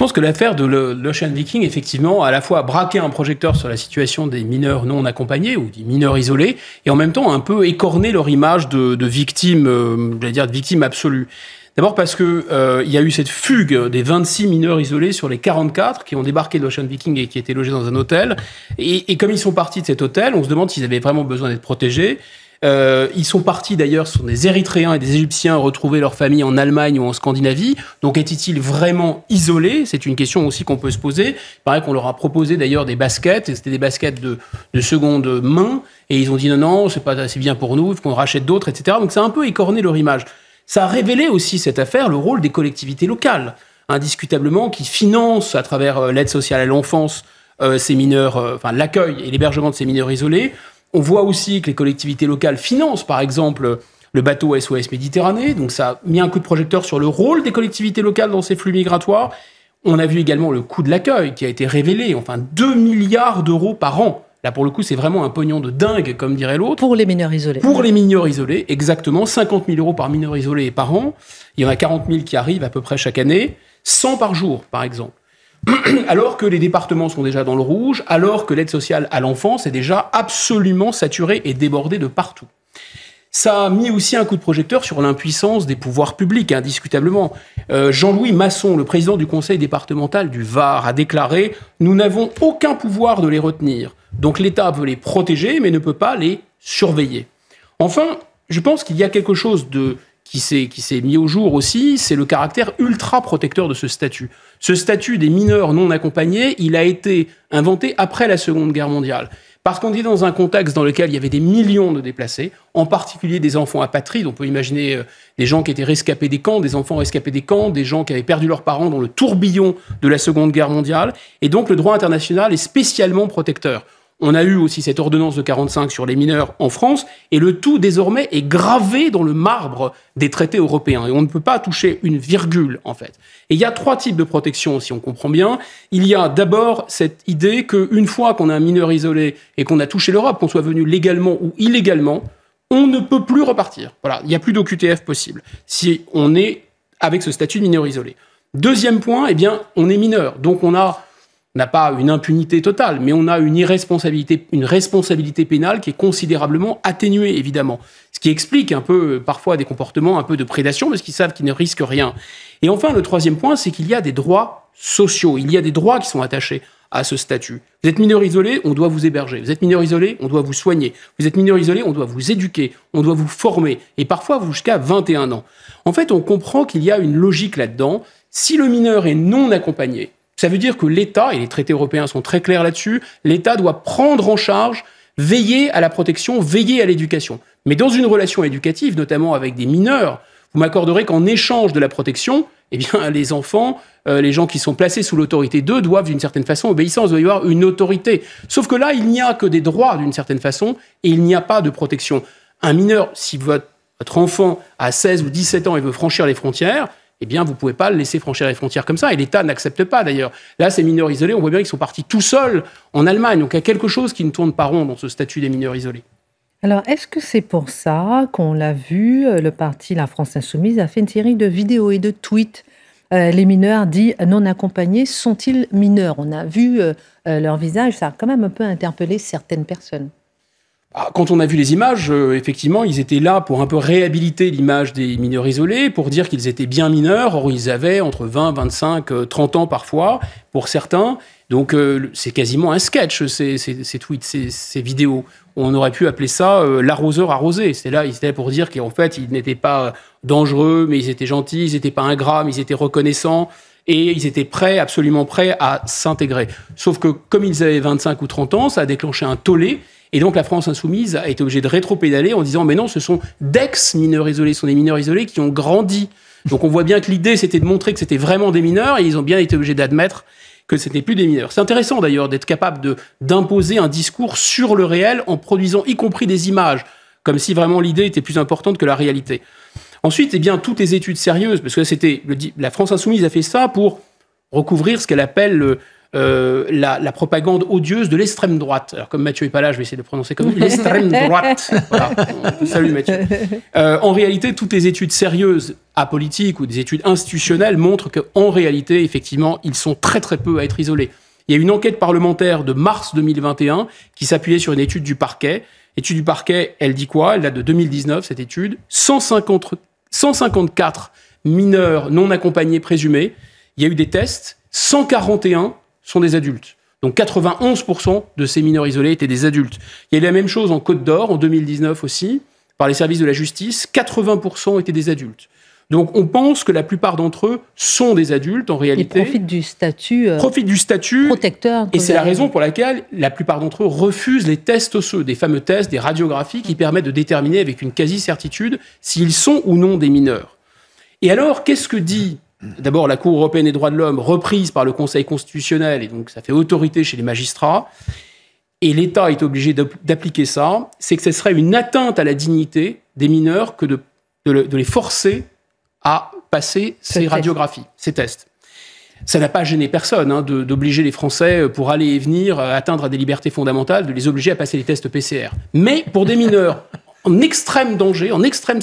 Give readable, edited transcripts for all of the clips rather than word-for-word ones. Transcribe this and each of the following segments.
pense que l'affaire de l'Ocean Viking, effectivement, a à la fois braqué un projecteur sur la situation des mineurs non accompagnés ou des mineurs isolés, et en même temps un peu écorné leur image de victimes, j'allais dire de victimes absolues. D'abord parce que il y a eu cette fugue des 26 mineurs isolés sur les 44 qui ont débarqué de l'Ocean Viking et qui étaient logés dans un hôtel. Et comme ils sont partis de cet hôtel, on se demande s'ils avaient vraiment besoin d'être protégés. Ils sont partis d'ailleurs, ce sont des Érythréens et des Égyptiens retrouver leur famille en Allemagne ou en Scandinavie. Donc étaient-ils vraiment isolés? C'est une question aussi qu'on peut se poser. Il paraît qu'on leur a proposé d'ailleurs des baskets, et c'était des baskets de seconde main, et ils ont dit non, c'est pas assez bien pour nous, il faut qu'on rachète d'autres, etc. Donc ça a un peu écorné leur image. Ça a révélé aussi, cette affaire, le rôle des collectivités locales, indiscutablement, qui financent à travers l'aide sociale à l'enfance ces mineurs, l'accueil et l'hébergement de ces mineurs isolés. On voit aussi que les collectivités locales financent, par exemple, le bateau SOS Méditerranée. Donc ça a mis un coup de projecteur sur le rôle des collectivités locales dans ces flux migratoires. On a vu également le coût de l'accueil qui a été révélé, 2 milliards d'euros par an. Là, pour le coup, c'est vraiment un pognon de dingue, comme dirait l'autre. Pour les mineurs isolés. Pour les mineurs isolés, exactement. 50 000 euros par mineur isolé par an. Il y en a 40 000 qui arrivent à peu près chaque année. 100 par jour, par exemple. Alors que les départements sont déjà dans le rouge, alors que l'aide sociale à l'enfance est déjà absolument saturée et débordée de partout. Ça a mis aussi un coup de projecteur sur l'impuissance des pouvoirs publics, indiscutablement. Jean-Louis Masson, le président du conseil départemental du Var, a déclaré « Nous n'avons aucun pouvoir de les retenir. Donc l'État veut les protéger, mais ne peut pas les surveiller. » Enfin, je pense qu'il y a quelque chose qui s'est mis au jour aussi, c'est le caractère ultra-protecteur de ce statut. Ce statut des mineurs non accompagnés, il a été inventé après la Seconde Guerre mondiale. Parce qu'on est dans un contexte dans lequel il y avait des millions de déplacés, en particulier des enfants apatrides. On peut imaginer des gens qui étaient rescapés des camps, des enfants rescapés des camps, des gens qui avaient perdu leurs parents dans le tourbillon de la Seconde Guerre mondiale. Et donc le droit international est spécialement protecteur. On a eu aussi cette ordonnance de 1945 sur les mineurs en France, et le tout désormais est gravé dans le marbre des traités européens. Et on ne peut pas toucher une virgule, en fait. Et il y a 3 types de protection, si on comprend bien. Il y a d'abord cette idée qu'une fois qu'on a un mineur isolé et qu'on a touché l'Europe, qu'on soit venu légalement ou illégalement, on ne peut plus repartir. Voilà, il n'y a plus d'OQTF possible si on est avec ce statut de mineur isolé. Deuxième point, eh bien, on est mineur, donc on n'a pas une impunité totale, mais on a une responsabilité pénale qui est considérablement atténuée, évidemment. Ce qui explique un peu, parfois, des comportements un peu de prédation, parce qu'ils savent qu'ils ne risquent rien. Et enfin, le troisième point, c'est qu'il y a des droits sociaux. Il y a des droits qui sont attachés à ce statut. Vous êtes mineur isolé, on doit vous héberger. Vous êtes mineur isolé, on doit vous soigner. Vous êtes mineur isolé, on doit vous éduquer. On doit vous former. Et parfois, jusqu'à 21 ans. En fait, on comprend qu'il y a une logique là-dedans. Si le mineur est non accompagné, ça veut dire que l'État, et les traités européens sont très clairs là-dessus, l'État doit prendre en charge, veiller à la protection, veiller à l'éducation. Mais dans une relation éducative, notamment avec des mineurs, vous m'accorderez qu'en échange de la protection, eh bien, les enfants, les gens qui sont placés sous l'autorité d'eux doivent d'une certaine façon obéissance, il doit y avoir une autorité. Sauf que là, il n'y a que des droits d'une certaine façon et il n'y a pas de protection. Un mineur, si votre enfant a 16 ou 17 ans et veut franchir les frontières, eh bien, vous ne pouvez pas le laisser franchir les frontières comme ça. Et l'État n'accepte pas, d'ailleurs. Là, ces mineurs isolés, on voit bien qu'ils sont partis tout seuls en Allemagne. Donc, il y a quelque chose qui ne tourne pas rond dans ce statut des mineurs isolés. Alors, est-ce que c'est pour ça qu'on l'a vu, le parti La France Insoumise a fait une série de vidéos et de tweets. Les mineurs dits non accompagnés sont-ils mineurs? On a vu leur visage, ça a quand même un peu interpellé certaines personnes. Quand on a vu les images, effectivement, ils étaient là pour un peu réhabiliter l'image des mineurs isolés, pour dire qu'ils étaient bien mineurs. Or, ils avaient entre 20, 25, 30 ans parfois, pour certains. Donc, c'est quasiment un sketch, ces tweets, ces vidéos. On aurait pu appeler ça l'arroseur arrosé. C'est là, ils étaient pour dire qu'en fait, ils n'étaient pas dangereux, mais ils étaient gentils, ils n'étaient pas ingrats, mais ils étaient reconnaissants. Et ils étaient prêts, absolument prêts à s'intégrer. Sauf que, comme ils avaient 25 ou 30 ans, ça a déclenché un tollé. Et donc, la France Insoumise a été obligée de rétro-pédaler en disant « Mais non, ce sont d'ex-mineurs isolés, ce sont des mineurs isolés qui ont grandi. » Donc, on voit bien que l'idée, c'était de montrer que c'était vraiment des mineurs et ils ont bien été obligés d'admettre que ce n'était plus des mineurs. C'est intéressant, d'ailleurs, d'être capable d'imposer un discours sur le réel en produisant y compris des images, comme si vraiment l'idée était plus importante que la réalité. Ensuite, eh bien, toutes les études sérieuses, parce que la France Insoumise a fait ça pour recouvrir ce qu'elle appelle la propagande odieuse de l'extrême droite. Alors, comme Mathieu n'est pas là, je vais essayer de le prononcer comme l'extrême droite. Voilà. Salut Mathieu. En réalité, toutes les études sérieuses apolitiques ou des études institutionnelles montrent qu'en réalité, effectivement, ils sont très très peu à être isolés. Il y a une enquête parlementaire de mars 2021 qui s'appuyait sur une étude du parquet. L'étude du parquet, elle dit quoi? Elle date de 2019, cette étude. 154 mineurs non accompagnés présumés. Il y a eu des tests. 141 sont des adultes. Donc 91% de ces mineurs isolés étaient des adultes. Il y a eu la même chose en Côte d'Or, en 2019 aussi, par les services de la justice. 80% étaient des adultes. Donc on pense que la plupart d'entre eux sont des adultes en réalité. Ils profitent du statut protecteur. Et c'est la raison pour laquelle la plupart d'entre eux refusent les tests osseux, des fameux tests, des radiographies qui permettent de déterminer avec une quasi-certitude s'ils sont ou non des mineurs. Et alors, qu'est-ce que dit d'abord la Cour européenne des droits de l'homme, reprise par le Conseil constitutionnel, et donc ça fait autorité chez les magistrats, et l'État est obligé d'appliquer ça, c'est que ce serait une atteinte à la dignité des mineurs que de les forcer à passer ces radiographies, ces tests. Ça n'a pas gêné personne d'obliger les Français, pour aller et venir, atteindre à des libertés fondamentales, de les obliger à passer les tests PCR. Mais pour des mineurs en extrême danger, en extrême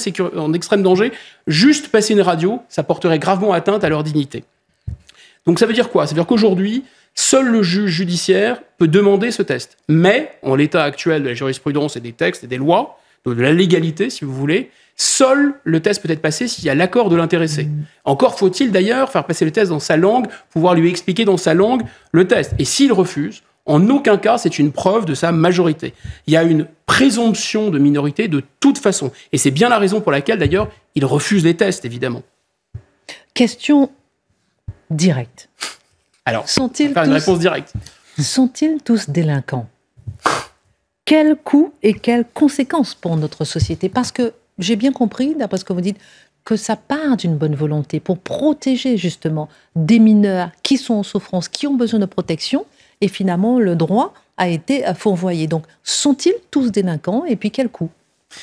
danger, juste passer une radio, ça porterait gravement atteinte à leur dignité. Donc ça veut dire quoi? Ça veut dire qu'aujourd'hui, seul le juge judiciaire peut demander ce test. Mais, en l'état actuel de la jurisprudence et des textes et des lois, de la légalité, si vous voulez, seul le test peut être passé s'il y a l'accord de l'intéressé. Encore faut-il d'ailleurs faire passer le test dans sa langue, pouvoir lui expliquer dans sa langue le test. Et s'il refuse, en aucun cas c'est une preuve de sa majorité. Il y a une présomption de minorité de toute façon. Et c'est bien la raison pour laquelle d'ailleurs il refuse les tests, évidemment. Question directe. Alors, une réponse directe. Sont-ils tous délinquants? Quel coût et quelles conséquences pour notre société? Parce que j'ai bien compris, d'après ce que vous dites, que ça part d'une bonne volonté pour protéger justement des mineurs qui sont en souffrance, qui ont besoin de protection, et finalement le droit a été fourvoyé. Donc, sont-ils tous délinquants et puis quel coût?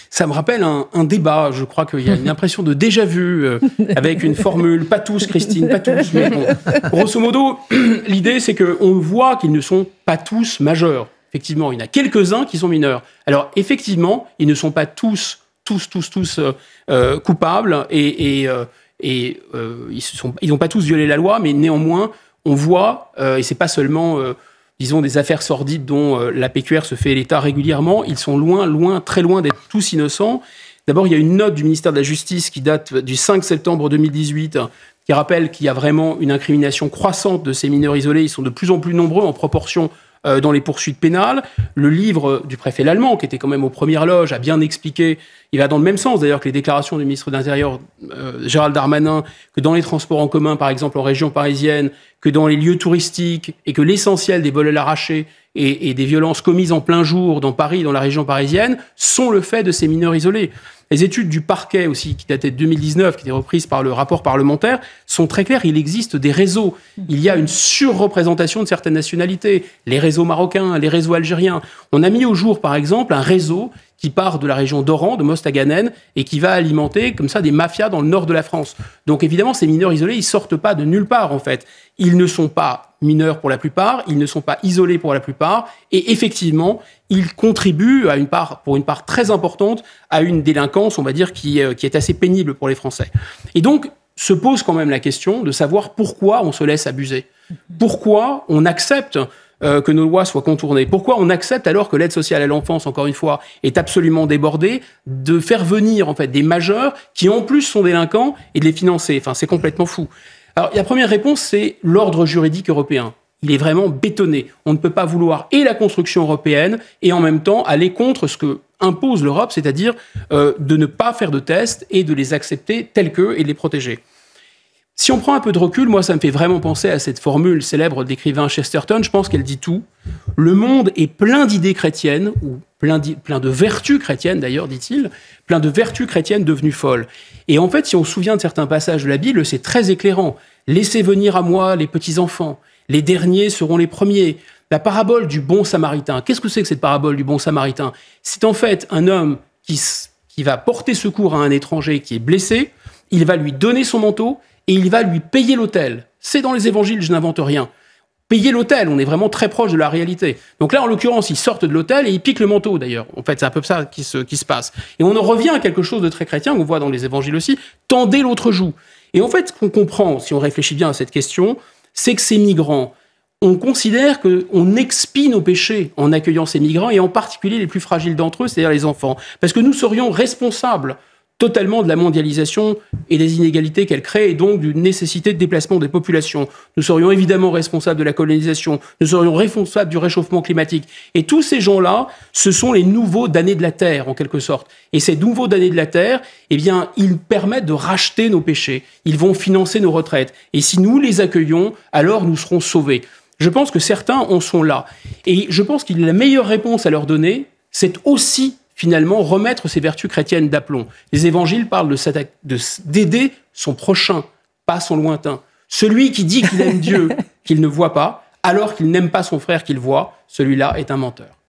Ça me rappelle un débat, je crois qu'il y a une impression de déjà-vu avec une formule, pas tous Christine, pas tous, mais bon. Grosso modo, l'idée c'est qu'on voit qu'ils ne sont pas tous majeurs. Effectivement, il y en a quelques-uns qui sont mineurs. Alors effectivement, ils ne sont pas tous coupables et ils n'ont pas tous violé la loi, mais néanmoins, on voit, et c'est pas seulement, disons, des affaires sordides dont la PQR se fait l'état régulièrement, ils sont très loin d'être tous innocents. D'abord, il y a une note du ministère de la Justice qui date du 5 septembre 2018, qui rappelle qu'il y a vraiment une incrimination croissante de ces mineurs isolés. Ils sont de plus en plus nombreux en proportion dans les poursuites pénales. Le livre du préfet Lallemand, qui était quand même aux premières loges, a bien expliqué, il va dans le même sens d'ailleurs que les déclarations du ministre de l'Intérieur, Gérald Darmanin, que dans les transports en commun, par exemple en région parisienne, que dans les lieux touristiques, et que l'essentiel des vols à l'arraché et des violences commises en plein jour dans Paris, dans la région parisienne, sont le fait de ces mineurs isolés. Les études du parquet aussi, qui dataient de 2019, qui étaient reprises par le rapport parlementaire, sont très claires. Il existe des réseaux. Il y a une surreprésentation de certaines nationalités. Les réseaux marocains, les réseaux algériens. On a mis au jour, par exemple, un réseau qui part de la région d'Oran, de Mostaganem, et qui va alimenter, comme ça, des mafias dans le nord de la France. Donc, évidemment, ces mineurs isolés, ils sortent pas de nulle part, en fait. Ils ne sont pas mineurs pour la plupart, ils ne sont pas isolés pour la plupart, et effectivement, ils contribuent pour une part très importante, à une délinquance, on va dire, qui est assez pénible pour les Français. Et donc, se pose quand même la question de savoir pourquoi on se laisse abuser. Pourquoi on accepte que nos lois soient contournées. Pourquoi on accepte, alors que l'aide sociale à l'enfance, encore une fois, est absolument débordée, de faire venir en fait des majeurs qui en plus sont délinquants et de les financer? Enfin, c'est complètement fou. Alors, la première réponse, c'est l'ordre juridique européen. Il est vraiment bétonné. On ne peut pas vouloir et la construction européenne et en même temps aller contre ce que impose l'Europe, c'est-à-dire de ne pas faire de tests et de les accepter tels qu'eux et de les protéger. Si on prend un peu de recul, moi, ça me fait vraiment penser à cette formule célèbre de l'écrivain Chesterton. Je pense qu'elle dit tout. Le monde est plein d'idées chrétiennes, ou plein de vertus chrétiennes, d'ailleurs, dit-il, plein de vertus chrétiennes devenues folles. Et en fait, si on se souvient de certains passages de la Bible, c'est très éclairant. Laissez venir à moi les petits-enfants. Les derniers seront les premiers. La parabole du bon samaritain. Qu'est-ce que c'est que cette parabole du bon samaritain? C'est en fait un homme qui va porter secours à un étranger qui est blessé. Il va lui donner son manteau et il va lui payer l'hôtel. C'est dans les évangiles, je n'invente rien. payer l'hôtel. On est vraiment très proche de la réalité. Donc là, en l'occurrence, ils sortent de l'hôtel et ils piquent le manteau, d'ailleurs. En fait, c'est un peu ça qui se passe. Et on en revient à quelque chose de très chrétien, qu'on voit dans les évangiles aussi, tendez l'autre joue. Et en fait, ce qu'on comprend, si on réfléchit bien à cette question, c'est que ces migrants, on considère qu'on expie nos péchés en accueillant ces migrants, et en particulier les plus fragiles d'entre eux, c'est-à-dire les enfants. Parce que nous serions responsables totalement de la mondialisation et des inégalités qu'elle crée, et donc d'une nécessité de déplacement des populations. Nous serions évidemment responsables de la colonisation, nous serions responsables du réchauffement climatique. Et tous ces gens-là, ce sont les nouveaux damnés de la Terre, en quelque sorte. Et ces nouveaux damnés de la Terre, eh bien, ils permettent de racheter nos péchés. Ils vont financer nos retraites. Et si nous les accueillons, alors nous serons sauvés. Je pense que certains en sont là. Et je pense que la meilleure réponse à leur donner, c'est aussi finalement remettre ces vertus chrétiennes d'aplomb. Les évangiles parlent d'aider son prochain, pas son lointain. Celui qui dit qu'il aime Dieu, qu'il ne voit pas, alors qu'il n'aime pas son frère qu'il voit, celui-là est un menteur.